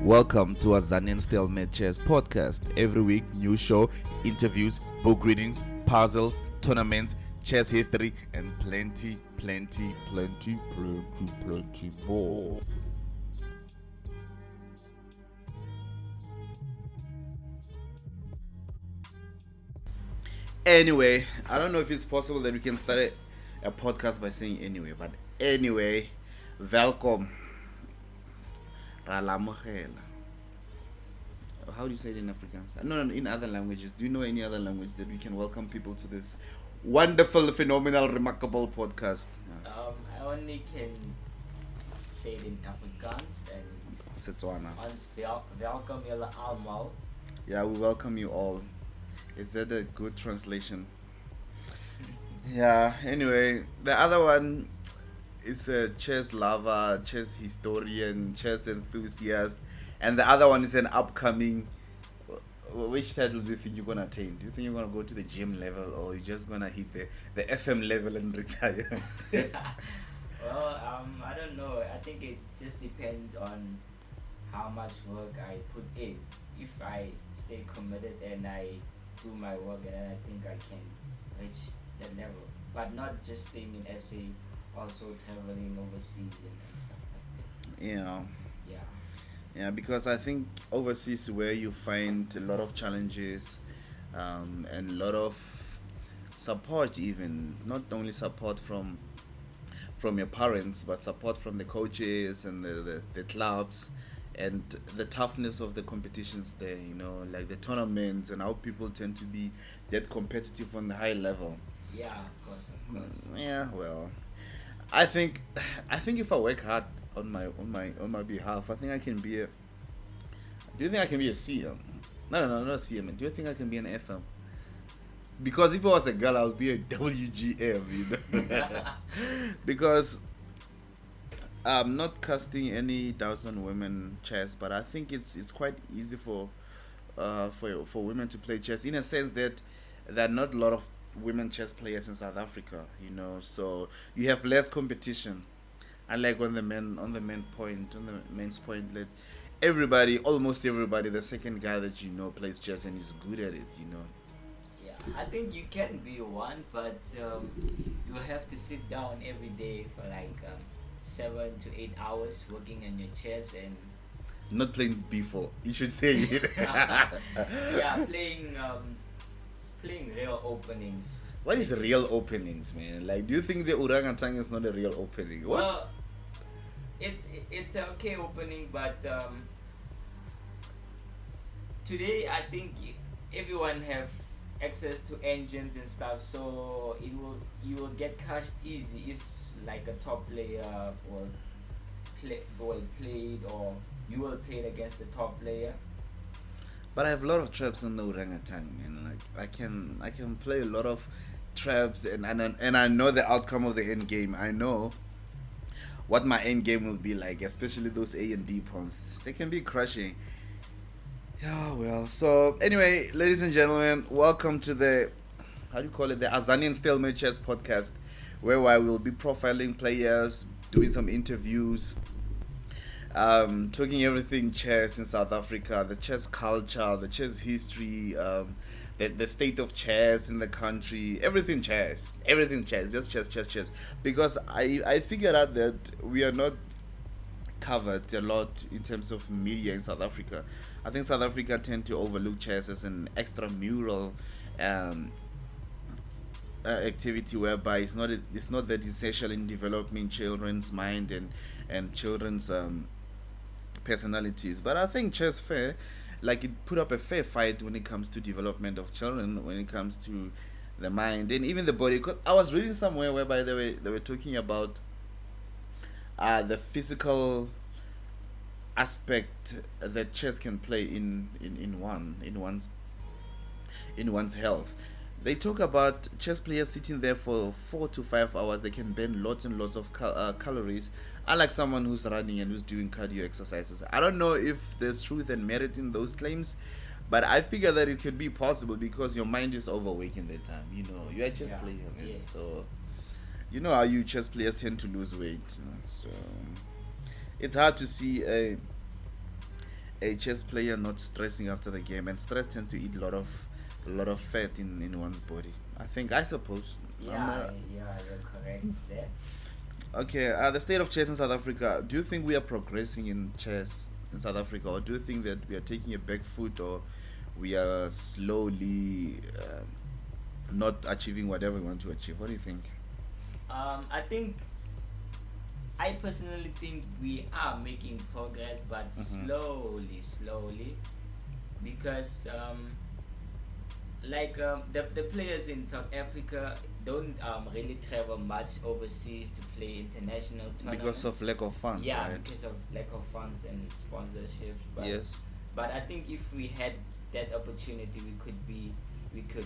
Welcome to Azanian Stalemate Chess podcast. Every week, new show, interviews, book readings, puzzles, tournaments, chess history, and plenty more. Anyway, I don't know if it's possible that we can start a podcast by saying anyway, but anyway, welcome. Ralamogela. How do you say it in Afrikaans? No, in other languages. Do you know any other language that we can welcome people to this wonderful, phenomenal, remarkable podcast? I only can say it in Afrikaans and Setswana. welcome julle almal. Yeah, we welcome you all. Is that a good translation? Yeah, anyway, the other one is a chess lover, chess historian, chess enthusiast, and the other one is an upcoming. Which title do you think you're gonna attain? Do you think you're gonna go to the gym level, or you're just gonna hit the FM level and retire? Well, I don't know. I think it just depends on how much work I put in. If I stay committed and I do my work, then I think I can reach that level. But not just staying in SA, also traveling overseas and stuff like that. Yeah. Yeah. Yeah, because I think overseas is where you find a lot of challenges, and a lot of support, even not only support from your parents, but support from the coaches and the clubs, and the toughness of the competitions there. Like the tournaments and how people tend to be that competitive on the high level. Yeah, of course. Yeah, well, I think if I work hard on my behalf, I think I can be a. Do you think I can be a CM? No, not a CM. Do you think I can be an FM? Because if I was a girl, I would be a WGM. Because I'm not casting any doubts on women chess, but I think it's quite easy for women to play chess, in a sense that there are not a lot of women chess players in South Africa. So you have less competition. Unlike on the men's point, that almost everybody, the second guy that plays chess and is good at it. Yeah, I think you can be one, but you have to sit down every day for like 7 to 8 hours working on your chess and not playing before. You should say it. yeah, playing real openings. What is real openings, man? Like, do you think the orangutan is not a real opening? What? Well, it's an okay opening, but today I think everyone have access to engines and stuff, so you will get cashed easy if like a top player will played, or you will play against the top player. But I have a lot of traps on the orangutan, man. Like I can play a lot of traps, and I know the outcome of the end game. I know what my end game will be like, especially those A and B pawns. They can be crushing. Yeah, well. So anyway, ladies and gentlemen, welcome to the the Azanian Stalemate Chess podcast, where I will be profiling players, doing some interviews, talking everything chess in South Africa, the chess culture, the chess history, the state of chess in the country, everything chess, just chess. Because I figured out that we are not covered a lot in terms of media in South Africa. I think South Africa tend to overlook chess as an extramural activity, whereby it's not that essential in developing children's mind and children's personalities. But I think chess fair, like, it put up a fair fight when it comes to development of children, when it comes to the mind and even the body. Cause I was reading somewhere whereby they were talking about the physical aspect that chess can play in one's health. They talk about chess players sitting there for 4 to 5 hours. They can burn lots and lots of calories, unlike someone who's running and who's doing cardio exercises. I don't know if there's truth and merit in those claims, but I figure that it could be possible because your mind is overworking in that time. You're a chess player, man. Yeah. So you know how you chess players tend to lose weight. So it's hard to see a chess player not stressing after the game, and stress tends to eat a lot of fat in one's body. I suppose. I'm Yeah, not. yeah, you're correct there. Okay, the state of chess in South Africa. Do you think we are progressing in chess in South Africa, or do you think that we are taking a back foot, or we are slowly not achieving whatever we want to achieve? What do you think? I think I personally think we are making progress, but Mm-hmm. slowly, because the players in South Africa don't really travel much overseas to play international Because of tournaments. lack of funds, Yeah, right? because of lack of funds and sponsorships. Yes. But I think if we had that opportunity, we could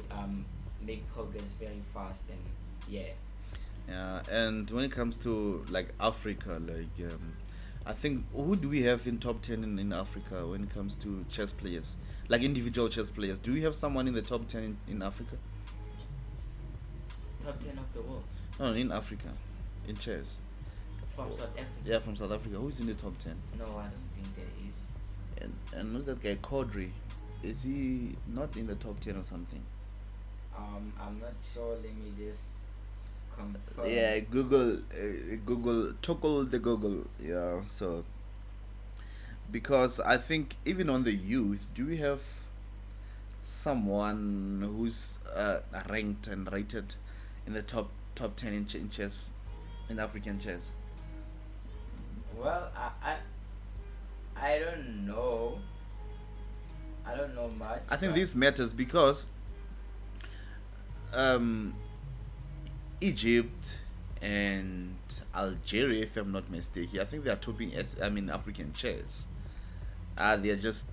make progress very fast, and yeah. Yeah, and when it comes to like Africa, I think who do we have in top 10 in Africa when it comes to chess players, like individual chess players? Do we have someone in the top 10 in Africa? Top 10 of the world No, in Africa, in chess. from South Africa. Yeah, from South Africa. Who's in the top 10? No, I don't think there is. And who's that guy? Kodri. Is he not in the top 10 or something? I'm not sure. Let me just confirm. Yeah, Google, toggle the Google. Yeah, so because I think even on the youth, do we have someone who's ranked and rated in the top 10 in chess, in African chess? Well, I don't know. I don't know much. I think But this matters because um, Egypt and Algeria, if I'm not mistaken, I think they are topping. I mean, African chess. They are just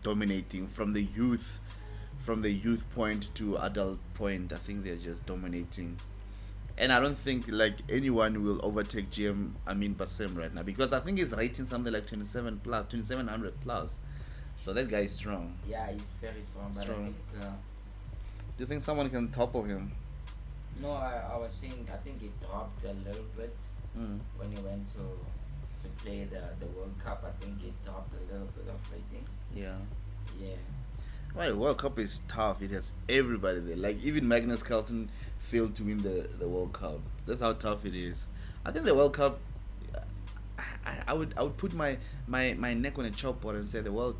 dominating from the youth point to adult point. I think they're just dominating, and I don't think like anyone will overtake GM. I mean Bassem right now because I think he's rating something like 27 plus, 2700 plus. So that guy is strong. yeah, he's very strong. But I Strong. think Do you think someone can topple him? no. I was saying I think he dropped a little bit Mm. when he went to play the World Cup. I think he dropped a little bit of ratings. Yeah. Yeah. Well, the World Cup is tough. It has everybody there. Like even Magnus Carlsen failed to win the World Cup. That's how tough it is. I think the World Cup. I would put my neck on a chalkboard and say the World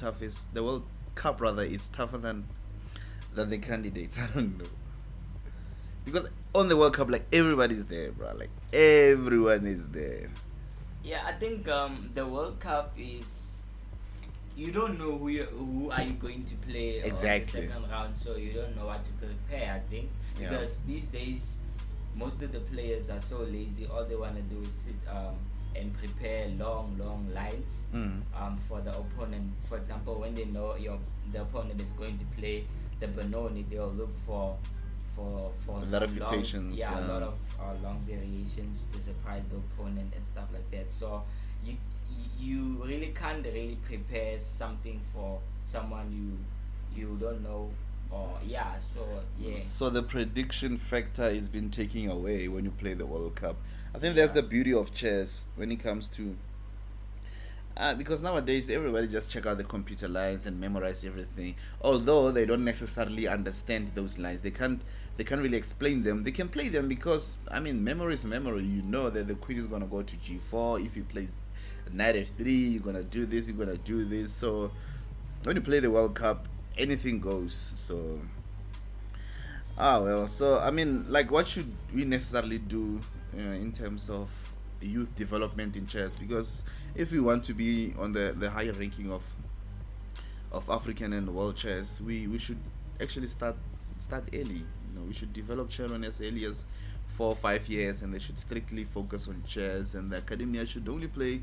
Cup rather is tougher than the candidates. I don't know because on the World Cup like everybody's there, bro. Like everyone is there. Yeah, I think the World Cup is you don't know who are you going to play on the Exactly. second round, so you don't know what to prepare. I think Yeah. because these days most of the players are so lazy. All they want to do is sit and prepare long lines Mm. for the opponent. For example, when they know the opponent is going to play the Benoni, they'll look for A lot some of rotations, yeah, a yeah. lot of long variations to surprise the opponent and stuff like that. So you you really can't really prepare something for someone you don't know, or yeah. So yeah, So the prediction factor is been taken away when you play the World Cup. I think that's yeah, the beauty of chess when it comes to because nowadays everybody just check out the computer lines and memorize everything. Although they don't necessarily understand those lines, they can't really explain them. They can play them because I mean memory is memory. You know that the queen is gonna go to g4. If you play knight f3, you're gonna do this. You're gonna do this. So when you play the World Cup, anything goes. So well. So I mean, like, what should we necessarily do in terms of youth development in chess? Because if we want to be on the higher ranking of African and world chess, we should actually start early. We should develop children as early as 4 or 5 years, and they should strictly focus on chess. And the academia should only play.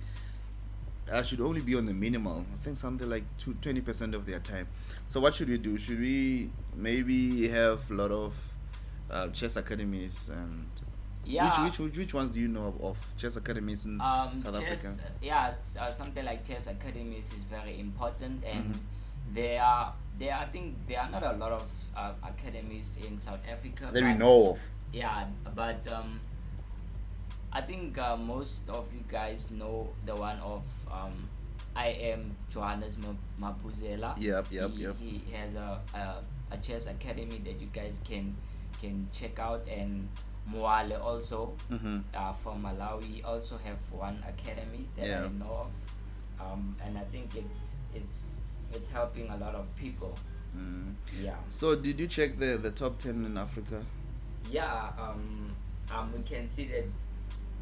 Should only be on the minimal. I think something like 20% of their time. So what should we do? Should we maybe have a lot of chess academies and yeah. which ones do you know of chess academies in South Africa? Chess, yeah, something like chess academies is very important, and Hmm. I think there are not a lot of academies in South Africa, That we but know of. yeah, but I think most of you guys know the one of I am Johannes Mapuzela. Yep, yep, yep. He has a chess academy that you guys can check out, and Moale also Mm-hmm. from Malawi also have one academy that Yeah. I know of, and I think it's helping a lot of people. Mm. Yeah, So did you check the top 10 in Africa? yeah. We can see that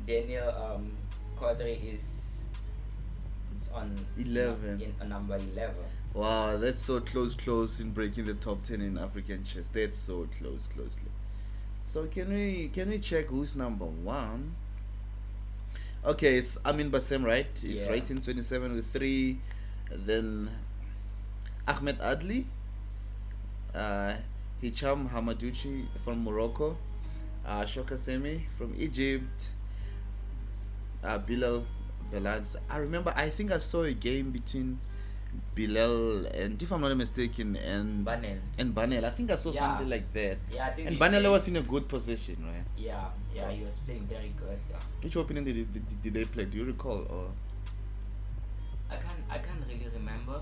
Daniel Quadri is it's on 11. in number 11. Wow, that's so close in breaking the top 10 in African chess. That's so close. So can we check who's number 1? Okay, it's Amin Bassem, right? He's Yeah. rating 27 with 3. Then Ahmed Adli, uh, Hicham Hamadouchi from Morocco, Shoka Semi from Egypt, Bilal Belads. I think I saw a game between Bilal and, if I'm not mistaken, Banel. and Banel. I think I saw Yeah. something like that. Yeah, I think And he Banel played- was in a good position, right? Yeah, he was playing very good. Which opening did they play? Do you recall? Or I can't really remember.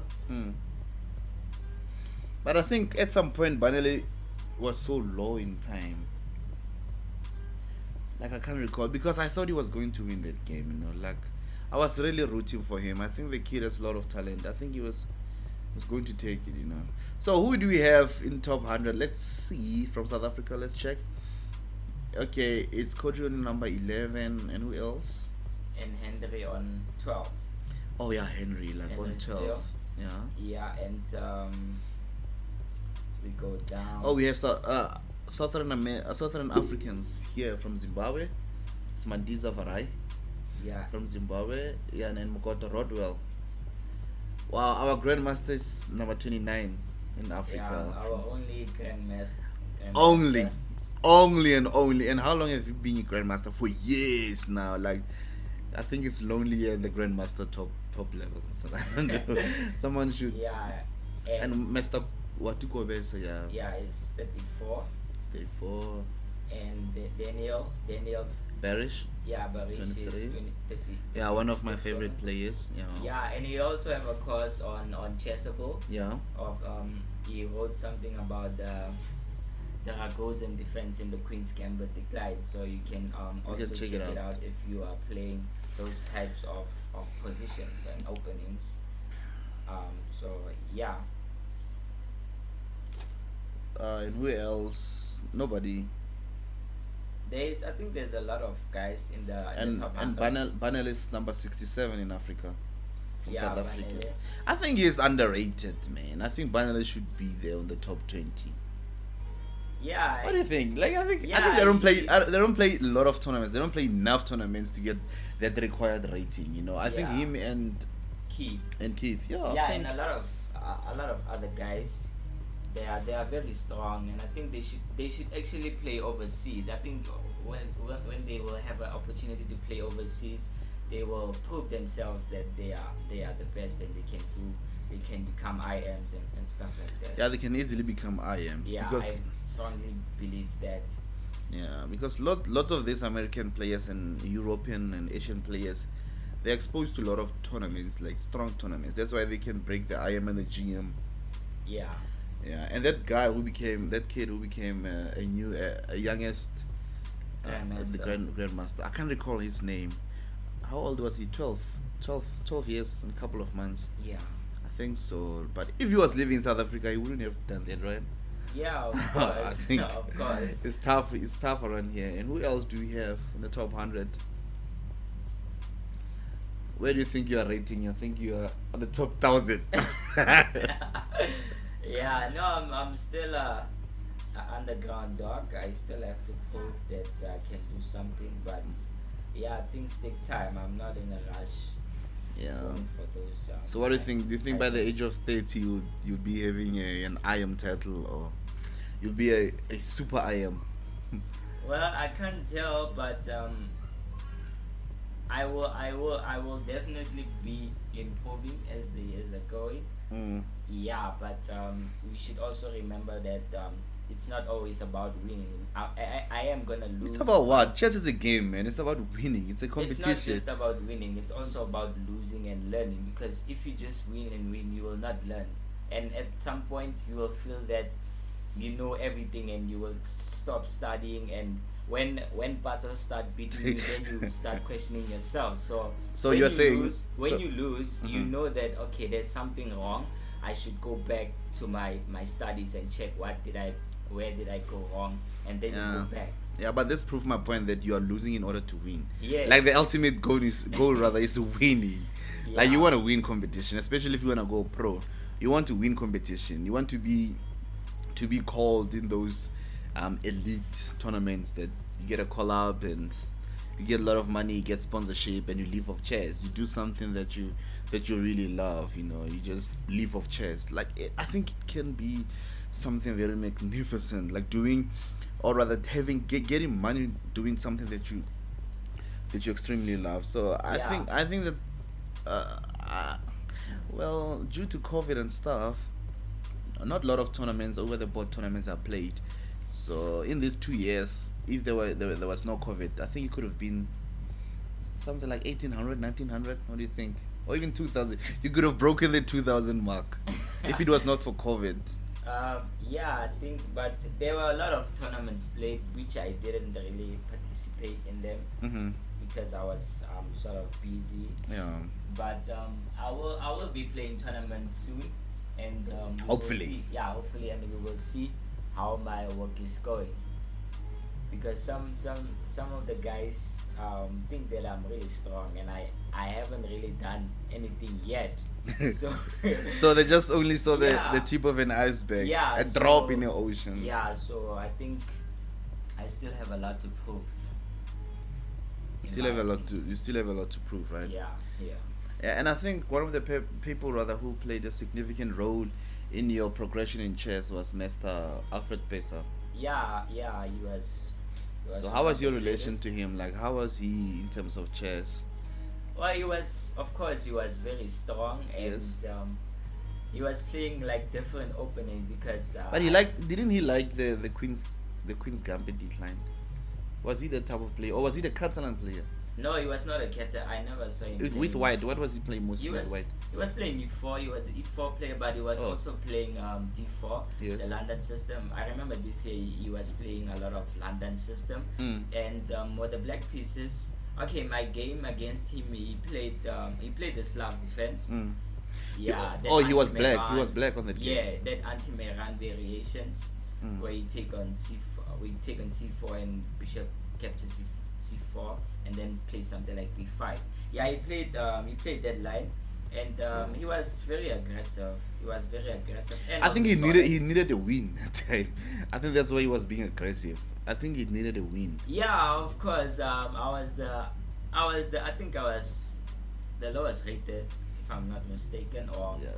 But I think at some point Banele was so low in time. Like I can't recall, because I thought he was going to win that game. Like I was really rooting for him. I think the kid has a lot of talent. I think he was going to take it. So who do we have in top 100? Let's see, from South Africa. Let's check. Okay, it's Kodri on number 11, and who else? And Henry on 12. Oh yeah, Henry, like on Henry 12. still. Yeah. Yeah, and we go down. Oh, we have Southern Africans here from Zimbabwe. It's Mandiza Varai Yeah. from Zimbabwe. Yeah, and then Mukoto Rodwell. Wow, our grandmaster is number 29 in Yeah, Africa. our only grandmaster. Only and how long have you been a grandmaster? For years now. Like I think it's lonely at the grandmaster top level. So someone should. Yeah, And Master Watukobe, so yeah. yeah, it's 34. Stay 4. And Daniel, Barish. yeah, but he's 23. 30. Yeah, one of my 37. favorite players. Yeah, and he also have a course on Chessable. Yeah. Of he wrote something about the Ragozan defense in the Queen's Gambit decline, so you can also check check it it out. out if you are playing those types of positions and openings. So yeah, And who else? Nobody. I think there's a lot of guys in the And top and 100. Banel is number 67 in Africa. From Yeah, South Africa. Banele. I think he's underrated, man. I think Banel should be there on the top 20. Yeah. What do you think? Like I think Yeah, they don't play. he- They don't play a lot of tournaments. They don't play enough tournaments to get that required rating. I think Yeah. him and Keith. Keith. Yeah. I Yeah, think- and a lot of other guys. They are very strong, and I think they should actually play overseas. I think when they will have an opportunity to play overseas, they will prove themselves that they are the best, and they can become IMs and stuff like that. Yeah, they can easily become IMs. Yeah, because I strongly believe that. Yeah, because lots of these American players and European and Asian players, they're exposed to a lot of tournaments, like strong tournaments. That's why they can break the IM and the GM. Yeah, Yeah, and that kid who became a youngest, the Grandmaster. grandmaster. I can't recall his name. How old was he? 12 years and a couple of months. yeah, I think so. But if he was living in South Africa, he wouldn't have done that, right? yeah. Of I course, think of course. it's tough. It's tough around here. And who else do we have in the top 100? Where do you think you are rating? I think you are on the top 1,000. Yeah, no, I'm still a underground dog. I still have to prove that I can do something, but yeah, things take time. I'm not in a rush Yeah. going for those. So what do you think? Do you think by the titles. age of 30 you'll be having an IM title, or you'll be a super IM? Well, I can't tell, but I will definitely be improving as the years are going. Mm. Yeah, but we should also remember that it's not always about winning. I am gonna lose. It's about what? Chess is a game, man. It's about winning. It's a It's competition. not just about winning. It's also about losing and learning. Because if you just win and win, you will not learn. And at some point, you will feel that you know everything, and you will stop studying. And when battles start beating you, then you start questioning yourself. So So when you're you saying lose, when so- you lose, you Mhm. know that okay, there's something wrong. I should go back to my studies and check where did I go wrong, and then you Yeah. go back. Yeah, but this proves my point that you are losing in order to win. Yeah. Like the ultimate goal rather is winning. Like you Yeah. want to win competition, especially if you want to go pro. You want to win competition. You want to be called in those elite tournaments that you get a call up and you get a lot of money, you get sponsorship, and you live off chess. You do something that you really love. You know, you just live off chess. Like I think it can be something very magnificent. Like doing, or rather having getting money doing something that you extremely love. So Yeah. I think that well, due to COVID and stuff, not a lot of tournaments over the board tournaments are played. So in these 2 years, if there was no COVID, I think it could have been something like 1800, 1900. What do you think? Or even 2000. You could have broken the 2000 mark if it was not for COVID. Yeah, I think, but there were a lot of tournaments played which I didn't really participate in them Mm-hmm. because I was sort of busy. Yeah. But I will be playing tournaments soon, and we will Hopefully. see. Yeah, hopefully, and we will see how my work is going. Because some of the guys think that I'm really strong, and I haven't really done anything yet. So So they just only saw Yeah. the tip of an iceberg, Yeah, a drop so- in the ocean. yeah, so I think I still have a lot to prove. You in still my have a lot opinion. to you still have a lot to prove, right? Yeah, yeah. Yeah, and I think one of the people rather who played a significant role in your progression in chess was Master Alfred Pesa. Yeah, yeah, he was So one how of was the your relation greatest. to him? Like how was he in terms of chess? Well, he was, of course, he was very strong, and Yes. he was playing like different openings because. But didn't he like the Queen's Gambit decline? Was he the type of player, or was he the Catalan player? No, he was not a catter. I never saw him. With playing. white, what was he playing He mostly with was white? he was playing E4. He was an E4 player, but he was Oh. also playing D4, Yes. the London system. I remember this year he was playing a lot of London system, Mm. and with the black pieces. Okay, my game against him, he played the Slav defense. Mm. Yeah. that Oh, he was black. anti-Mehran- He was black on that game. Yeah, that anti-Mehran variations Mm. where you take on C4 and bishop captures C4 and then play something like B5. Yeah, he played that line, and he was very aggressive. And I think also solid. he needed a win that time. I think that's why he was being aggressive. I think he needed a win. Yeah, of course. I think I was the lowest rated, if I'm not mistaken, or Yeah.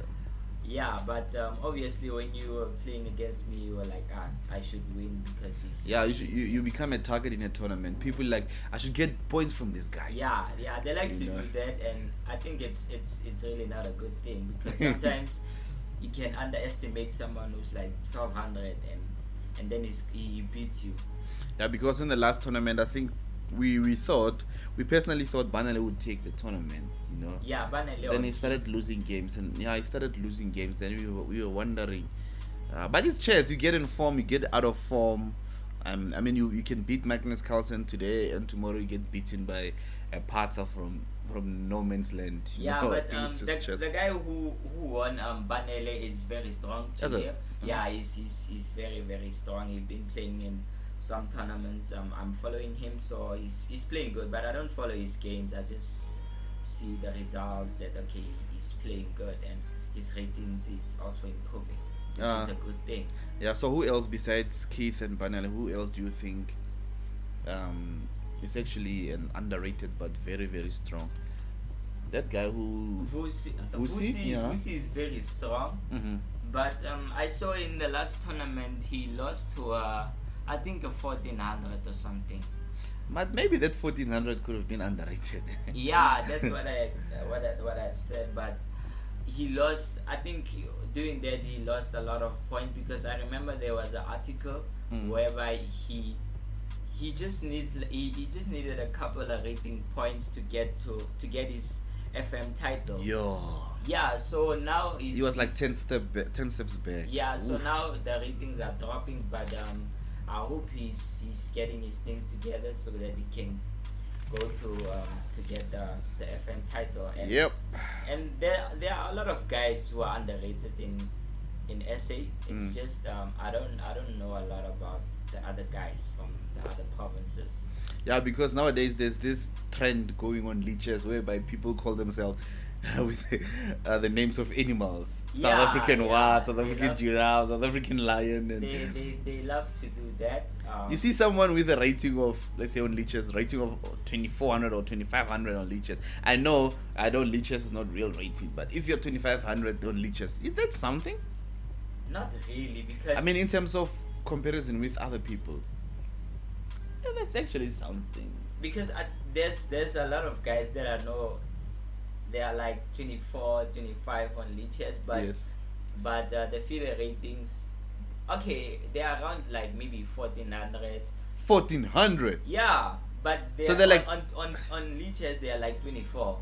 yeah. But obviously, when you were playing against me, you were like, I should win because he's Yeah, you become a target in a tournament. People like I should get points from this guy. Yeah, they like You to know. do that, and I think it's really not a good thing because sometimes you can underestimate someone who's like 1200 and then he beats you. Yeah, because in the last tournament, I think we personally thought Banale would take the tournament. You know. Yeah, Banele. Then he started losing games, and he started losing games. Then we were wondering, but it's chess. You get in form, you get out of form. I mean, you can beat Magnus Carlsen today, and tomorrow you get beaten by a Pata from no man's land. you Yeah, know? but It's just chess. the guy who won Banele is very strong. Is it? Chile. Yeah, he's very very strong. He's been playing in some tournaments. I'm following him, so he's playing good. But I don't follow his games. I just see the results that okay, he's playing good and his ratings is also improving, which is a good thing. Yeah. So who else besides Keith and Banale? Who else do you think is actually an underrated but very very strong? That guy who. Vusi, yeah. Vusi is very strong. Mhm. But I saw in the last tournament he lost to I think a 1400 or something. But maybe that 1400 could have been underrated. Yeah, that's what I've said. But he lost. I think doing that he lost a lot of points because I remember there was an article whereby he just he just needed a couple of rating points to get his FM title. Yo. Yeah, so now He was like 10 steps back. yeah, so Oof. now the ratings are dropping, but I hope he's getting his things together so that he can go to get the FN title. And Yep. and there are a lot of guys who are underrated in SA. It's just I don't know a lot about the other guys from the other provinces. Yeah, because nowadays there's this trend going on leeches whereby people call themselves with the names of animals. Yeah, South African yeah, wasp, South they African love- giraffe, South African lion, and They love to do that. you see someone with a rating of, let's say on leeches, rating of 2400 or 2500 on leeches. I know leeches is not real rating, but if you're 2500 on leeches, that's something. Not really, because I mean, in terms of comparison with other people, yeah, that's actually something. because there's a lot of guys that I know they are like 24 25 on leeches, but Yes. the feeder ratings, okay, they are around like maybe 1400. 1400. Yeah, but So they're like- on leeches they are like 24.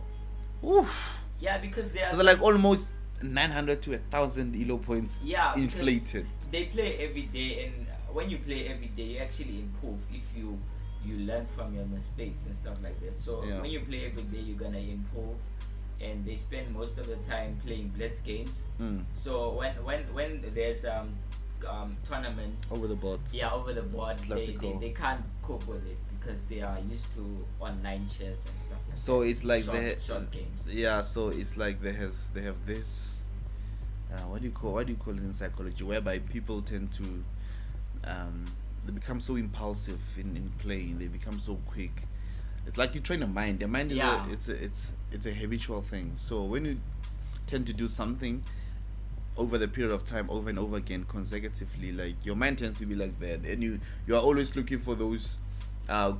Oof. Yeah, because they are So they're like almost 900 to 1,000 elo points yeah, because inflated. they play every day, and when you play every day you actually improve if you learn from your mistakes and stuff like that. So Yeah. when you play every day you're gonna improve, and they spend most of the time playing blitz games. Mm. So when there's tournaments, Over the board. yeah, over the board, Classical. they can't cope with it because they are used to online chess and stuff like So that. it's like short games. yeah. So it's like they have this. What do you call it in psychology? Whereby people tend to, they become so impulsive in playing. They become so quick. It's like you train a mind. The mind is Yeah. it's a habitual thing. So when you tend to do something over the period of time, over and over again, consecutively, like your mind tends to be like that, and you are always looking for those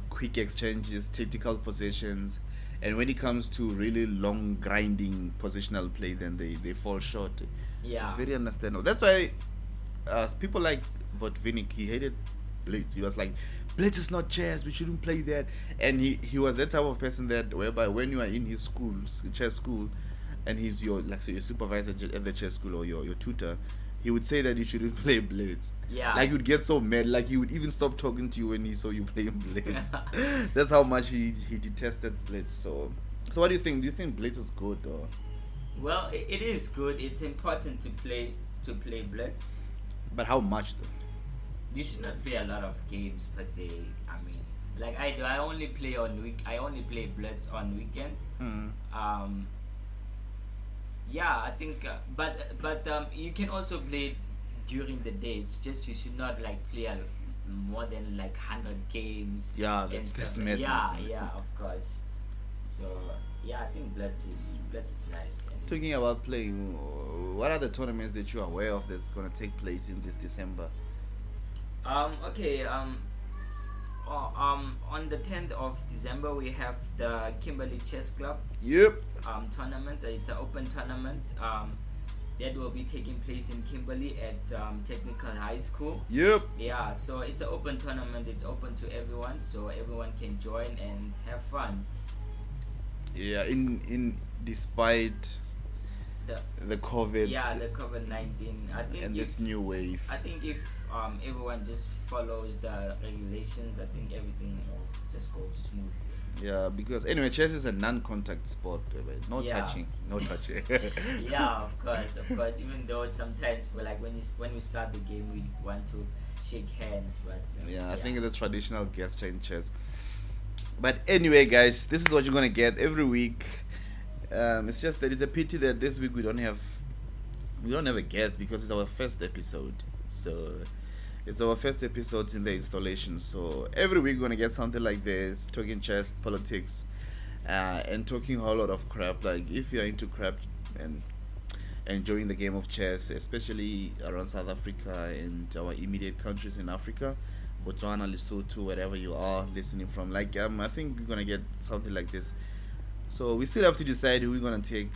quick exchanges, tactical possessions, and when it comes to really long grinding positional play, then they fall short. Yeah. It's very understandable. That's why people like Botvinnik, he hated Blitz. He was like, Blitz is not chess, we shouldn't play that. And he was that type of person that whereby when you are in his school, chess school, and he's your your supervisor at the chess school or your tutor, he would say that you shouldn't play Blitz. Yeah. Like he would get so mad, like he would even stop talking to you when he saw you playing Blitz. That's how much he detested Blitz. So what do you think? Do you think Blitz is good or? Well, it is good. It's important to play blitz. But how much though? You should not play a lot of games per day. I mean, like I do. I only play blitz on weekend. Mm. Yeah, I think. But you can also play during the day. It's just you should not like play more than like 100 games. Yeah, and that's stuff. madness. Yeah, of course. So yeah, I think blitz is nice. And Talking about playing, what are the tournaments that you are aware of that's gonna take place in this December? Okay. On the 10th of December we have the Kimberley Chess Club Yep. tournament. It's an open tournament that will be taking place in Kimberley at Technical High School. Yep. Yeah, so it's an open tournament. It's open to everyone, so everyone can join and have fun. Yeah. In despite the COVID Yeah, the COVID-19. I think and if, this new wave. I think if everyone just follows the regulations, I think everything will just go smoothly. Yeah, because anyway, chess is a non-contact sport. No Yeah. touching, no touching. Yeah, of course. Even though sometimes, like when we start the game, we want to shake hands, but Yeah, I think it's a traditional gesture in chess. But anyway, guys, this is what you're gonna get every week. It's just that it's a pity that this week we don't have a guest because it's our first episode. So it's our first episode in the installation. So every week we're gonna get something like this, talking chess, politics, and talking a whole lot of crap. Like if you're into crap and enjoying the game of chess, especially around South Africa and our immediate countries in Africa, Botswana, Lesotho, wherever you are listening from. Like I think we're gonna get something like this. So we still have to decide who we're gonna take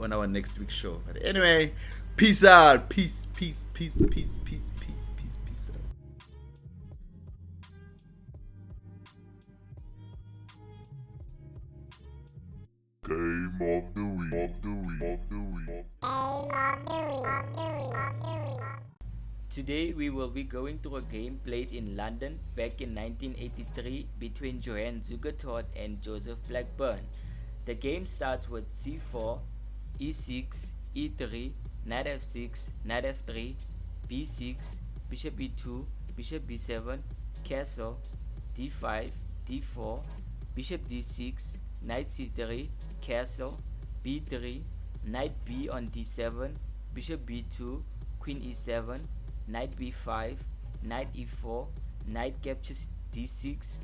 on our next week's show. But anyway, peace out. Peace, peace, peace, peace, peace, peace, peace, peace out. Game of the week. Of the week. Of the week. Today we will be going through a game played in London back in 1983 between Johann Zukertort and Joseph Blackburn. The game starts with c4, e6, e3, knight f6, knight f3, b6, bishop e2, bishop b7, castle, d5, d4, bishop d6, knight c3, castle, b3, knight b on d7, bishop b2, queen e7, knight b5, knight e4, knight captures d6,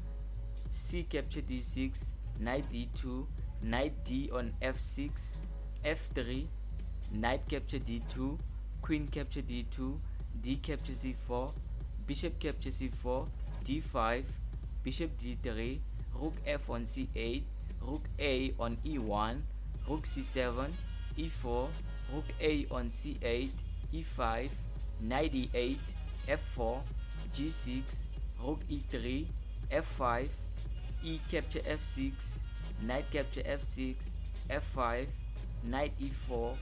c capture d6, knight d2, knight d on f6, f3, knight capture d2, queen capture d2, d capture c4, bishop capture c4, d5, bishop d3, rook f on c8, rook a on e1, rook c7, e4, rook a on c8, e5, knight e8, f4, g6, rook e3, f5, e capture f6, knight capture f6, f5, knight e4,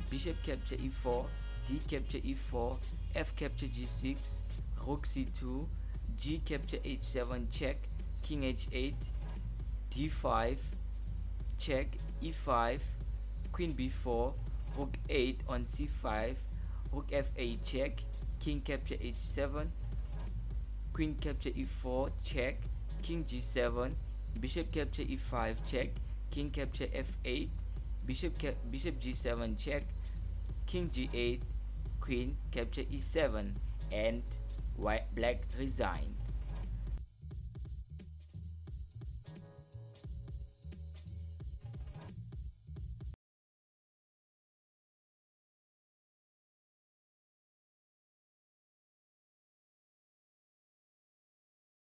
bishop capture e4, d capture e4, f capture g6, rook c2, g capture h7 check, king h8, d5 check, e5, queen b4, rook 8 on c5, rook f8 check, king capture h7, queen capture e4 check, king g7, bishop capture e5 check, king capture f8, bishop g7 check, king g8, queen capture e7, and white black resigned.